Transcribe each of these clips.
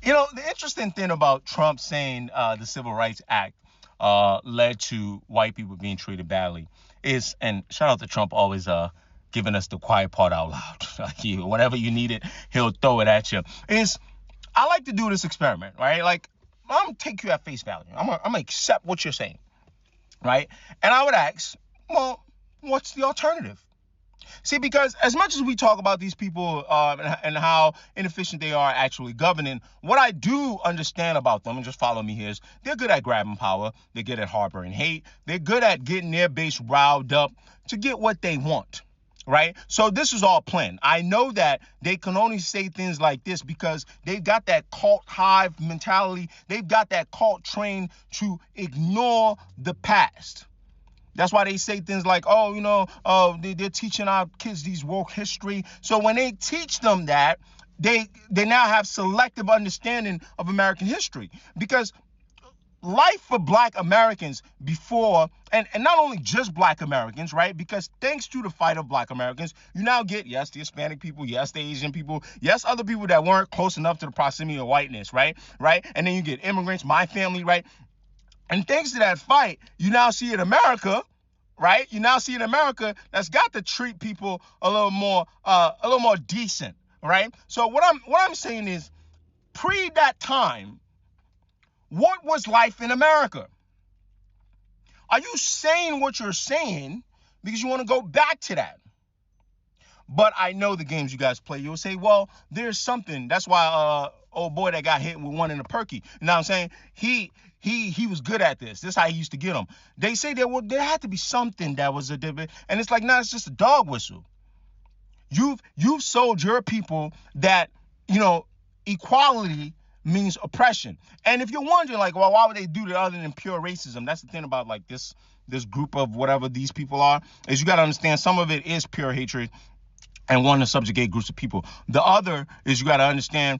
The interesting thing about Trump saying the Civil Rights Act led to white people being treated badly is, and shout out to Trump, always giving us the quiet part out loud. Whenever you need it, he'll throw it at you. Is I like to do this experiment, right? Like, I'm gonna take you at face value. I'm gonna accept what you're saying, right? And I would ask, well, what's the alternative? See, because as much as we talk about these people and how inefficient they are actually governing, what I do understand about them, and just follow me here, is they're good at grabbing power. They're good at harboring hate. They're good at getting their base riled up to get what they want. Right? So this is all planned. I know that they can only say things like this because they've got that cult hive mentality. They've got that cult trained to ignore the past. That's why they say things like, they're teaching our kids these woke history. So when they teach them that, they now have selective understanding of American history. Because life for Black Americans before, and not only just Black Americans, right? Because thanks to the fight of Black Americans, you now get, yes, the Hispanic people, yes, the Asian people, yes, other people that weren't close enough to the proximity of whiteness, right? And then you get immigrants, my family, right? And thanks to that fight, you now see in America, right? You now see in America that's got to treat people a little more decent, right? So what I'm saying is, pre that time, what was life in America? Are you saying what you're saying because you want to go back to that? But I know the games you guys play. You'll say, well, there's something. That's why old boy that got hit with one in the perky. You know what I'm saying? He was good at this. This is how he used to get them. They say there had to be something that was a different, and it's like, no, it's just a dog whistle. You've sold your people that, equality means oppression. And if you're wondering, like, well, why would they do that other than pure racism? That's the thing about like this group of whatever these people are, is you got to understand some of it is pure hatred and wanting to subjugate groups of people. The other is you got to understand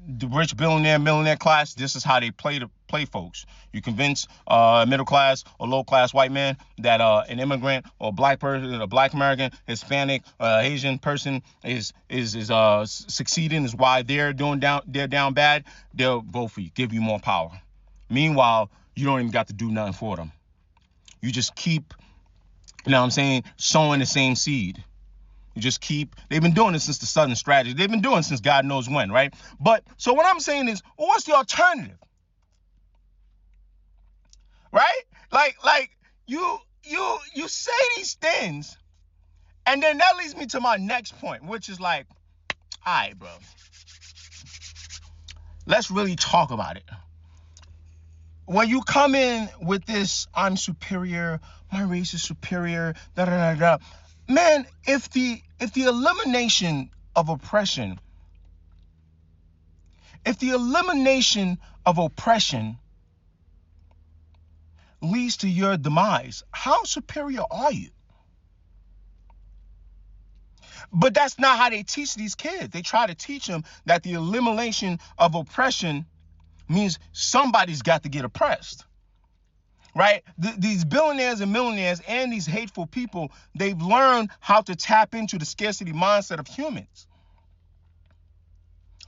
the rich billionaire, millionaire class. This is how they play folks. You convince a middle class or low class white man that an immigrant or a Black person, a Black American, Hispanic, Asian person is succeeding, is why they're down bad. They'll vote for you, give you more power. Meanwhile, you don't even got to do nothing for them. You just keep, sowing the same seed. You just keep, they've been doing this since the Southern strategy. They've been doing it since God knows when, right? But, so what I'm saying is, well, what's the alternative? Right? Like you say these things, and then that leads me to my next point, which is like, all right, bro, let's really talk about it. When you come in with this, I'm superior, my race is superior, da da da da. Man, if the elimination of oppression, leads to your demise, how superior are you? But that's not how they teach these kids. They try to teach them that the elimination of oppression means somebody's got to get oppressed. Right? These billionaires and millionaires and these hateful people, they've learned how to tap into the scarcity mindset of humans.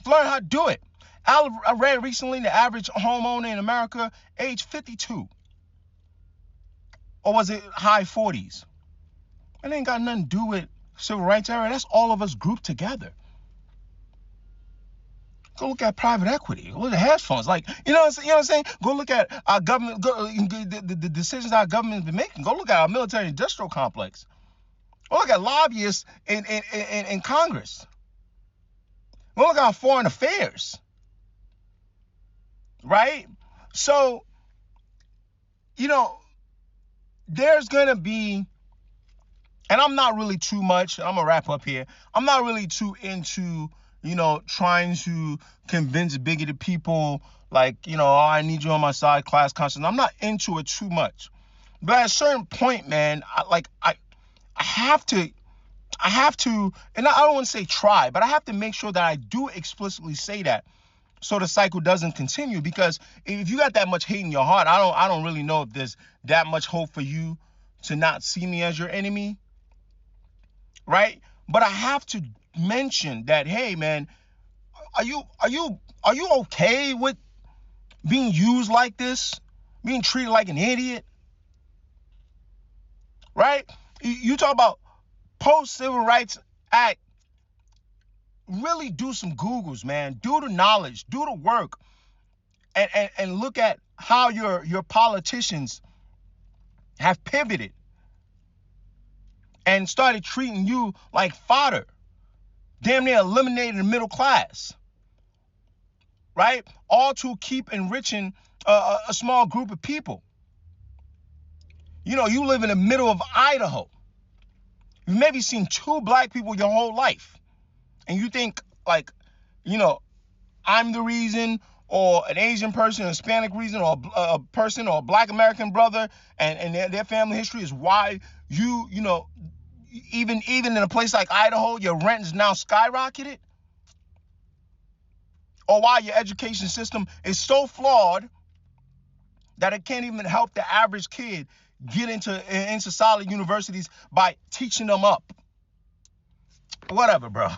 Learn how to do it. I read recently the average homeowner in America, age 52. Or was it high 40s? It ain't got nothing to do with civil rights era. That's all of us grouped together. Go look at private equity. Go look at hedge funds. Like, you know what I'm saying? Go look at our government, the decisions our government has been making. Go look at our military industrial complex. Go look at lobbyists in Congress. Go look at our foreign affairs. Right? So, there's going to be, and I'm not really too much, I'm going to wrap up here. I'm not really too into trying to convince bigoted people like, I need you on my side, class consciousness. I'm not into it too much. But at a certain point, man, I have to, and I don't want to say try, but I have to make sure that I do explicitly say that so the cycle doesn't continue. Because if you got that much hate in your heart, I don't really know if there's that much hope for you to not see me as your enemy. Right? But I have to mention that, hey, man, are you okay with being used like this, being treated like an idiot, right? You talk about post-Civil Rights Act. Really do some Googles, man. Do the knowledge, do the work, and look at how your politicians have pivoted and started treating you like fodder, damn near eliminating the middle class, right? All to keep enriching a small group of people. You know, you live in the middle of Idaho. You've maybe seen 2 black people your whole life. And you think, like, you know, I'm the reason, or an Asian person, a Hispanic reason, or a person, or a black American brother, and their family history is why you know, even in a place like Idaho, your rent is now skyrocketed? Or why your education system is so flawed that it can't even help the average kid get into solid universities by teaching them up? Whatever, bro.